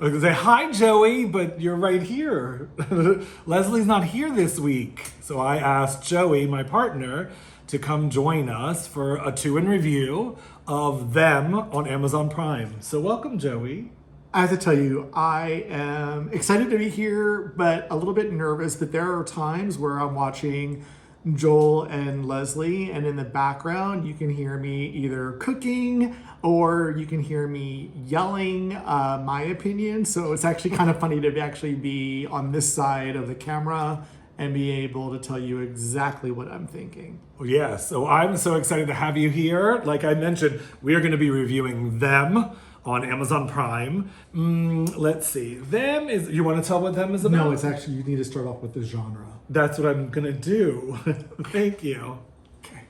I was gonna say, hi, Joey, but you're right here. Leslie's not here this week. So I asked Joey, my partner, to come join us for a 2-in review of Them on Amazon Prime. So welcome, Joey. I have to tell you, I am excited to be here, but a little bit nervous. But there are times where I'm watching Joel and Leslie, and in the background, you can hear me either cooking or you can hear me yelling my opinion. So it's actually kind of funny to actually be on this side of the camera and be able to tell you exactly what I'm thinking. Yeah, so I'm so excited to have you here. Like I mentioned, we are going to be reviewing Them on Amazon Prime. Let's see. Them is, you want to tell what Them is about? No, it's actually, you need to start off with the genre. That's what I'm gonna do. Thank you. Okay.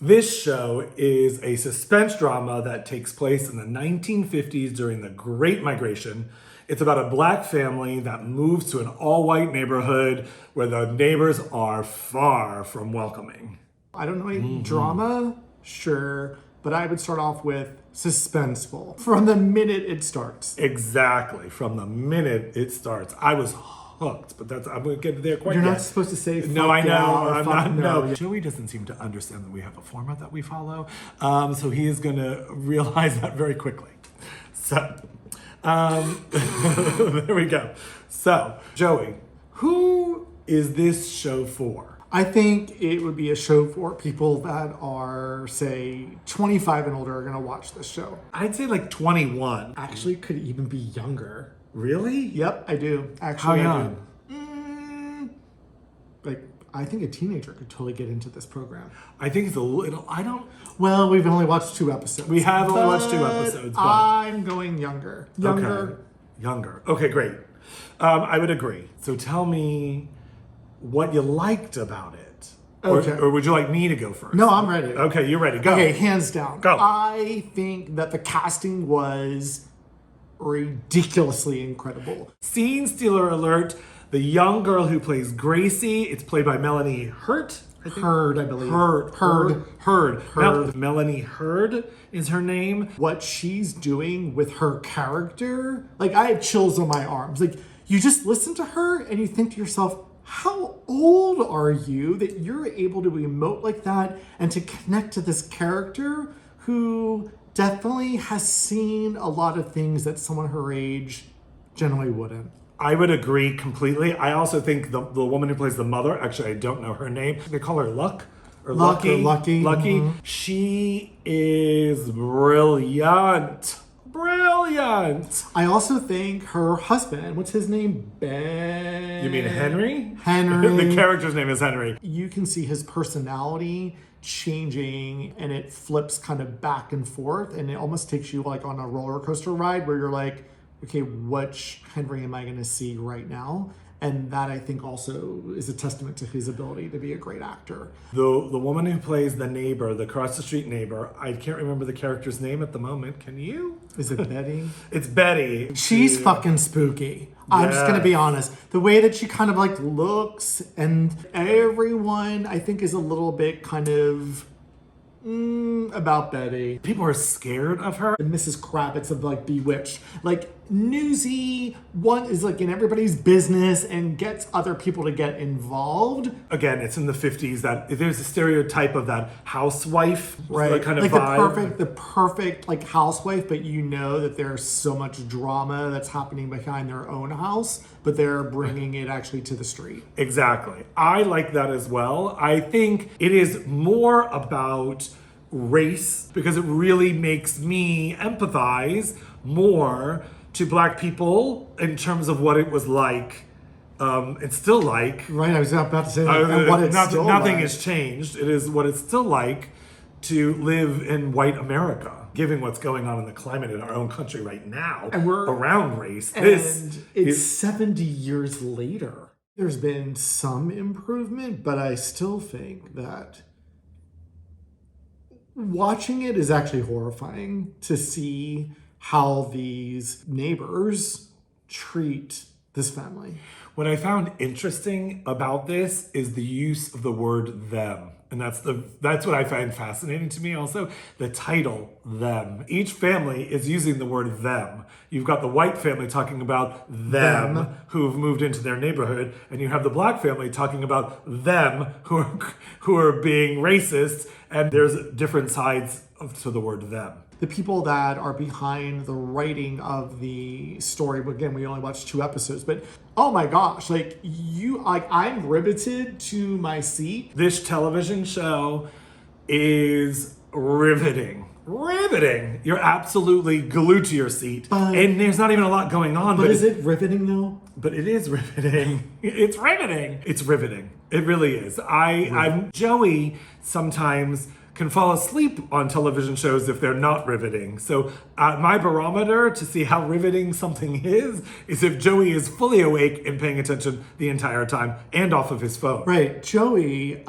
This show is a suspense drama that takes place in the 1950s during the Great Migration. It's about a black family that moves to an all-white neighborhood where the neighbors are far from welcoming. I don't know, drama, sure, but I would start off with suspenseful from the minute it starts. Exactly, from the minute it starts. I was hooked, but I'm gonna get there quite You're yet. not supposed to say No, I know. or I'm fuck not. no. No, Joey doesn't seem to understand that we have a format that we follow, so he is gonna realize that very quickly. So, there we go. So, Joey, who is this show for? I think it would be a show for people that are, say, 25 and older are going to watch this show. I'd say like 21. Actually, it could even be younger. Really? Yep, I do. Actually, How I young? do. I think a teenager could totally get into this program. I think it's a little. I don't. Well, we've only watched 2 episodes. We have only watched 2 but episodes, but I'm going younger. Younger. Okay. Younger. Okay, great. I would agree. So tell me what you liked about it. Okay. Or would you like me to go first? No, I'm ready. Okay, you're ready. Go. Okay, hands down. Go. I think that the casting was ridiculously incredible. Scene stealer alert. The young girl who plays Gracie, it's played by Melanie Hurt. I think. Heard, I believe. Heard. Melanie Hurd is her name. What she's doing with her character, like I have chills on my arms. Like you just listen to her and you think to yourself, how old are you that you're able to emote like that and to connect to this character who definitely has seen a lot of things that someone her age generally wouldn't. I would agree completely. I also think the woman who plays the mother, actually I don't know her name. They call her Luck or Luck Lucky. or Lucky. Mm-hmm. She is brilliant. Brilliant. I also think her husband, what's his name? Ben. You mean Henry? Henry. The character's name is Henry. You can see his personality changing and it flips kind of back and forth and it almost takes you like on a roller coaster ride where you're like, okay, which Henry am I going to see right now? And that I think also is a testament to his ability to be a great actor. The woman who plays the neighbor, the across the street neighbor, I can't remember the character's name at the moment. Can you? Is it Betty? It's Betty. She's fucking spooky. I'm just gonna be honest. The way that she kind of like looks and everyone I think is a little bit kind of about Betty. People are scared of her. And Mrs. Kravitz of like Bewitched. Like newsy, one is like in everybody's business and gets other people to get involved. Again, it's in the 50s that there's a stereotype of that housewife Right. kind of like vibe. the perfect like housewife, but you know that there's so much drama that's happening behind their own house, but they're bringing it actually to the street. Exactly. I like that as well. I think it is more about race because it really makes me empathize more to black people in terms of what it was like. It's still like. Right, I was about to say that. And what it's still nothing like. has changed. It is what it's still like to live in white America, given what's going on in the climate in our own country right now And we're around race. And This it's is 70 years later. There's been some improvement, but I still think that watching it is actually horrifying to see how these neighbors treat this family. what I found interesting about this is the use of the word them. And that's what I find fascinating to me also. The title, them. Each family is using the word them. You've got the white family talking about them who've moved into their neighborhood, and you have the black family talking about them who are being racist, and there's different sides to the word them. The people that are behind the writing of the story, again, we only watched 2 episodes, but oh my gosh, I'm riveted to my seat. This television show is riveting. Riveting. You're absolutely glued to your seat. And there's not even a lot going on. But is it riveting though? But it is riveting. It's riveting. It's riveting. It really is. I'm Joey sometimes can fall asleep on television shows if they're not riveting. So my barometer to see how riveting something is if Joey is fully awake and paying attention the entire time and off of his phone. Right. Joey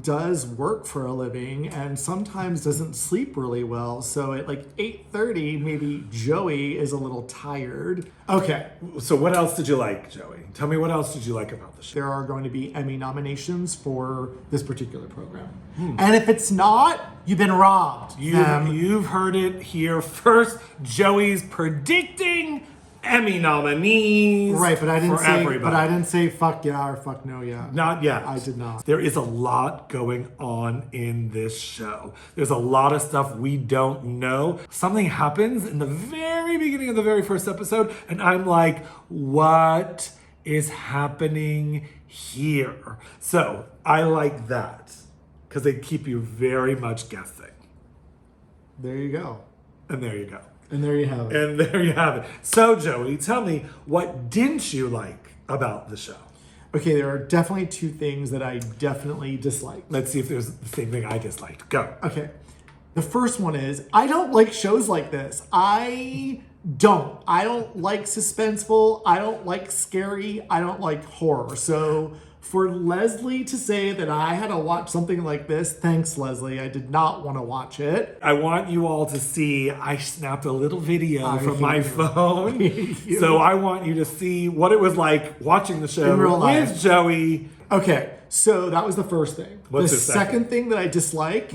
does work for a living and sometimes doesn't sleep really well. So at like 8:30, maybe Joey is a little tired. Okay. So what else did you like, Joey? Tell me what else did you like about the show? There are going to be Emmy nominations for this particular program. And if it's not, you've been robbed. You've heard it here first. Joey's predicting Emmy nominees. Right, but I didn't say everybody. but I didn't say fuck yeah or fuck no yeah. Not yet. I did not. There is a lot going on in this show. There's a lot of stuff we don't know. Something happens in the very beginning of the very first episode, and I'm like, what is happening here? So I like that because they keep you very much guessing. There you go. And there you go. And there you have it. And there you have it. So, Joey, tell me, what didn't you like about the show? Okay, there are definitely 2 things that I definitely disliked. Let's see if there's the same thing I disliked. Go. Okay. The first one is, I don't like shows like this. I don't like suspenseful. I don't like scary. I don't like horror. So for Leslie to say that I had to watch something like this, thanks, Leslie. I did not want to watch it. I want you all to see, I snapped a little video from hate my you. phone. You. So I want you to see what it was like watching the show In real life. with Joey. Okay, so that was the first thing. What's the the second? second thing that I dislike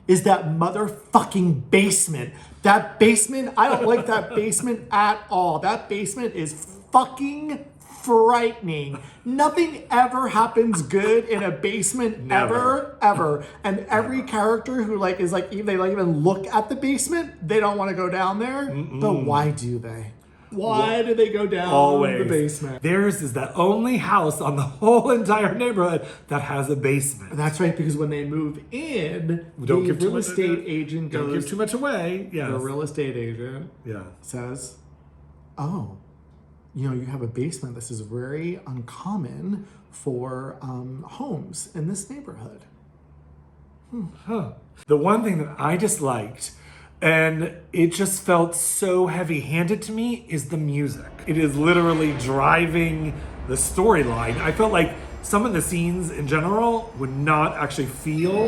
is that motherfucking basement. That basement, I don't like that basement at all. That basement is fucking frightening. Nothing ever happens good in a basement ever. And every character who they even look at the basement, they don't want to go down there. But why do they? Why do they go down the basement? Theirs is the only house on the whole entire neighborhood that has a basement. That's right, because when they move in, Don't the give too real much- estate agent Don't goes. give too much away. Yes. The real estate agent Yeah. says, "Oh, you have a basement. This is very uncommon for homes in this neighborhood." The one thing that I disliked, and it just felt so heavy-handed to me, is the music. It is literally driving the storyline. I felt like some of the scenes in general would not actually feel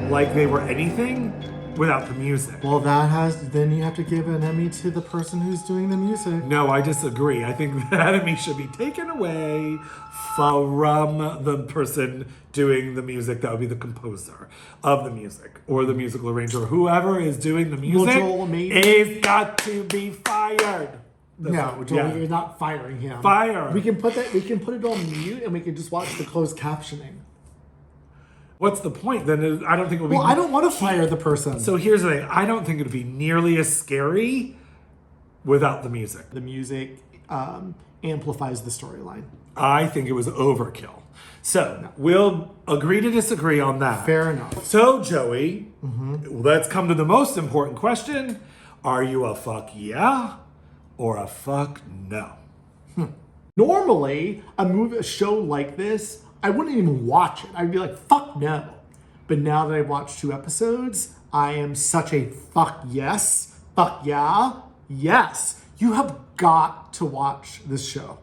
like they were anything without the music. Well, then you have to give an Emmy to the person who's doing the music. No, I disagree. I think the Emmy should be taken away from the person doing the music. That would be the composer of the music or the musical arranger. Whoever is doing the music Joel, maybe. is got to be fired. No, Joel, you're not firing him. Fire. We can put it on mute and we can just watch the closed captioning. What's the point? Then I don't think it would be. Well, I don't want to fire the person. So here's the thing. I don't think it would be nearly as scary without the music. The music amplifies the storyline. I think it was overkill. So we'll agree to disagree on that. Fair enough. So, Joey, let's come to the most important question. Are you a fuck yeah or a fuck no? Normally, a show like this, I wouldn't even watch it. I'd be like, fuck no. But now that I've watched 2 episodes, I am such a fuck yes, fuck yeah, yes. You have got to watch this show.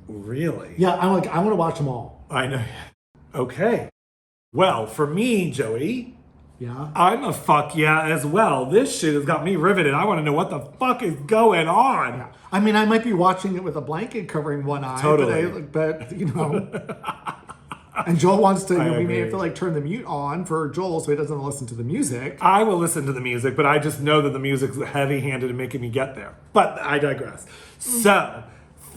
Really? Yeah, I want to watch them all. I know. Okay. Well, for me, Joey, Yeah. I'm a fuck yeah as well. This shit has got me riveted. I want to know what the fuck is going on. I mean, I might be watching it with a blanket covering one eye. Totally. But And Joel wants to, we may have agree. to like turn the mute on for Joel so he doesn't listen to the music. I will listen to the music, but I just know that the music's heavy-handed and making me get there. But I digress. So,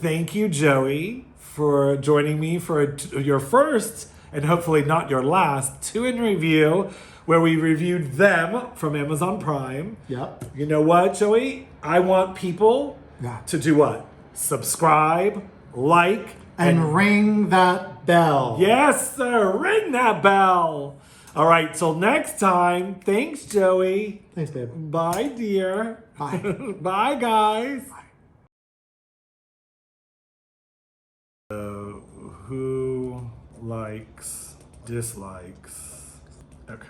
thank you, Joey, for joining me for your first, and hopefully not your last, 2 in review, where we reviewed them from Amazon Prime. Yep. You know what, Joey? I want people Yeah. to do what? Subscribe, like, And ring that bell. yes, sir. Ring that bell. All right, till next time. Thanks, Joey. Thanks, babe. Bye, dear. Bye. Bye, guys. Who likes, dislikes? Okay.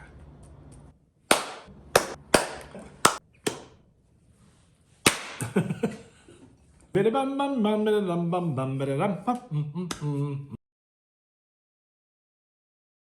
Bidda bum bum bum bidda dum bum bum bidda dum bum.